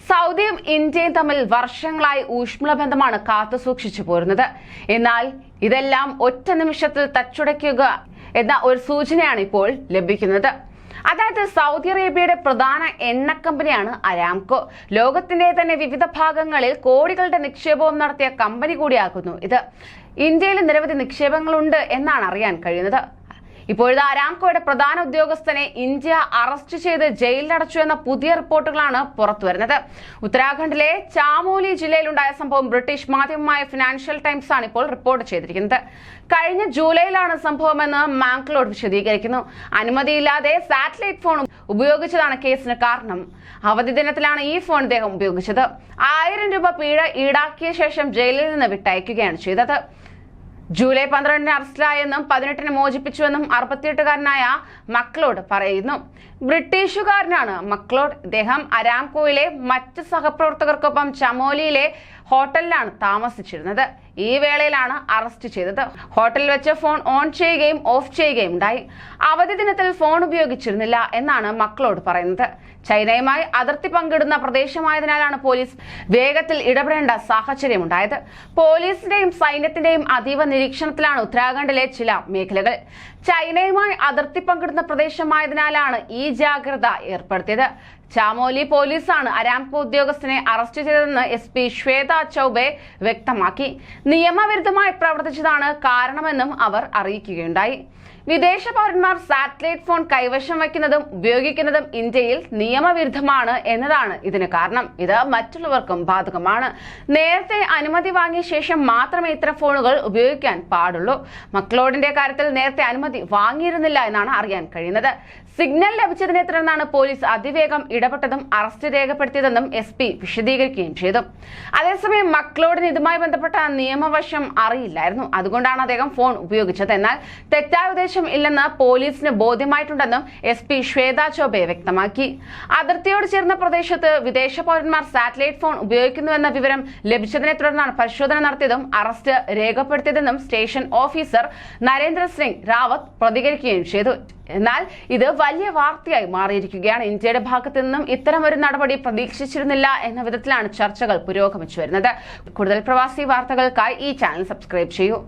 സൗദിയും ഇന്ത്യയും തമ്മിൽ വർഷങ്ങളായി ഊഷ്മള ബന്ധമാണ് കാത്തുസൂക്ഷിച്ചു പോരുന്നത്. എന്നാൽ ഇതെല്ലാം ഒറ്റ നിമിഷത്തിൽ തച്ചുടയ്ക്കുക എന്ന ഒരു സൂചനയാണ് ഇപ്പോൾ ലഭിക്കുന്നത്. അതായത് സൗദി അറേബ്യയുടെ പ്രധാന എണ്ണ കമ്പനിയാണ് അരാംകോ. ലോകത്തിന്റെ തന്നെ വിവിധ ഭാഗങ്ങളിൽ കോടികളുടെ നിക്ഷേപവും നടത്തിയ കമ്പനി കൂടിയാകുന്നു ഇത്. ഇന്ത്യയിൽ നിരവധി നിക്ഷേപങ്ങളുണ്ട് എന്നാണ് അറിയാൻ കഴിയുന്നത്. ഇപ്പോഴത്തെ അരാംകോയുടെ പ്രധാന ഉദ്യോഗസ്ഥനെ ഇന്ത്യ അറസ്റ്റ് ചെയ്ത് ജയിലിലടച്ചു എന്ന പുതിയ റിപ്പോർട്ടുകളാണ് പുറത്തുവരുന്നത്. ഉത്തരാഖണ്ഡിലെ ചാമോലി ജില്ലയിലുണ്ടായ സംഭവം ബ്രിട്ടീഷ് മാധ്യമമായ ഫിനാൻഷ്യൽ ടൈംസ് ആണ് ഇപ്പോൾ റിപ്പോർട്ട് ചെയ്തിരിക്കുന്നത്. കഴിഞ്ഞ ജൂലൈയിലാണ് സംഭവമെന്ന് മാങ്ക്ലോഡ് വിശദീകരിക്കുന്നു. അനുമതിയില്ലാതെ സാറ്റലൈറ്റ് ഫോൺ ഉപയോഗിച്ചതാണ് കേസിന് കാരണം. അവധി ദിനത്തിലാണ് ഈ ഫോൺ ഇദ്ദേഹം ഉപയോഗിച്ചത്. 1000 രൂപ പിഴ ഈടാക്കിയ ശേഷം ജയിലിൽ നിന്ന് വിട്ടയക്കുകയാണ് ചെയ്തത്. ജൂലൈ 12 അറസ്റ്റിലായെന്നും 18 മോചിപ്പിച്ചുവെന്നും 68-കാരനായ മക്ലോഡ് പറയുന്നു. ബ്രിട്ടീഷുകാരനാണ് മക്ലോഡ്. ഇദ്ദേഹം അരാംകോയിലെ മറ്റ് സഹപ്രവർത്തകർക്കൊപ്പം ചമോലിയിലെ ഹോട്ടലിലാണ് താമസിച്ചിരുന്നത്. ഈ വേളയിലാണ് അറസ്റ്റ് ചെയ്തത്. ഹോട്ടലിൽ വെച്ച് ഫോൺ ഓൺ ചെയ്യുകയും ഓഫ് ചെയ്യുകയും ഉണ്ടായി. അവധി ദിനത്തിൽ ഫോൺ ഉപയോഗിച്ചിരുന്നില്ല എന്നാണ് മക്ലോഡ് പറയുന്നത്. ചൈനയുമായി അതിർത്തി പങ്കിടുന്ന പ്രദേശമായതിനാലാണ് പോലീസ് വേഗത്തിൽ ഇടപെടേണ്ട സാഹചര്യമുണ്ടായത്. പോലീസിന്റെയും സൈന്യത്തിന്റെയും അതീവ നിരീക്ഷണത്തിലാണ് ഉത്തരാഖണ്ഡിലെ ചില മേഖലകൾ. ചൈനയുമായി അതിർത്തി പങ്കിടുന്ന പ്രദേശമായതിനാലാണ് ഈ ജാഗ്രത ഏർപ്പെടുത്തിയത്. ചാമോലി പോലീസാണ് അരാംകോ ഉദ്യോഗസ്ഥനെ അറസ്റ്റ് ചെയ്തതെന്ന് SP ശ്വേത ചൌബെ വ്യക്തമാക്കി. നിയമവിരുദ്ധമായി പ്രവർത്തിച്ചതാണ് കാരണമെന്നും അവർ അറിയിക്കുകയുണ്ടായി. വിദേശ പൗരന്മാർ സാറ്റലൈറ്റ് ഫോൺ കൈവശം വയ്ക്കുന്നതും ഉപയോഗിക്കുന്നതും ഇന്ത്യയിൽ നിയമവിരുദ്ധമാണ് എന്നതാണ് ഇതിന് കാരണം. ഇത് മറ്റുള്ളവർക്കും ബാധകമാണ്. നേരത്തെ അനുമതി വാങ്ങിയ ശേഷം മാത്രമേ ഇത്തരം ഫോണുകൾ ഉപയോഗിക്കാൻ പാടുള്ളൂ. മക്ലോഡിന്റെ കാര്യത്തിൽ നേരത്തെ അനുമതി വാങ്ങിയിരുന്നില്ല എന്നാണ് അറിയാൻ കഴിയുന്നത്. സിഗ്നൽ ലഭിച്ചതിനെ തുടർന്നാണ് പോലീസ് അതിവേഗം ഇടപെട്ടതും അറസ്റ്റ് രേഖപ്പെടുത്തിയതെന്നും SP വിശദീകരിക്കുകയും ചെയ്തു. അതേസമയം മക്ലോഡിന് ഇതുമായി ബന്ധപ്പെട്ട നിയമവശം അറിയില്ലായിരുന്നു. അതുകൊണ്ടാണ് അദ്ദേഹം ഫോൺ ഉപയോഗിച്ചത്. എന്നാൽ തെറ്റായ ഉദ്ദേശം ഇല്ലെന്ന് പോലീസിന് ബോധ്യമായിട്ടുണ്ടെന്നും SP ശ്വേത ചൌബെ വ്യക്തമാക്കി. അതിർത്തിയോട് ചേർന്ന പ്രദേശത്ത് വിദേശ പൗരന്മാർ സാറ്റലൈറ്റ് ഫോൺ ഉപയോഗിക്കുന്നുവെന്ന വിവരം ലഭിച്ചതിനെ തുടർന്നാണ് പരിശോധന നടത്തിയതും അറസ്റ്റ് രേഖപ്പെടുത്തിയതെന്നും സ്റ്റേഷൻ ഓഫീസർ നരേന്ദ്ര സിംഗ് റാവത്ത് പ്രതികരിക്കുകയും ചെയ്തു. എന്നാൽ ഇത് വലിയ വാർത്തയായി മാറിയിരിക്കുകയാണ്. ഇന്ത്യയുടെ ഭാഗത്തു നിന്നും ഇത്തരം ഒരു നടപടി പ്രതീക്ഷിച്ചിരുന്നില്ല എന്ന വിധത്തിലാണ് ചർച്ചകൾ പുരോഗമിച്ചു വരുന്നത്. കൂടുതൽ പ്രവാസി വാർത്തകൾക്കായി ഈ ചാനൽ സബ്സ്ക്രൈബ് ചെയ്യൂ.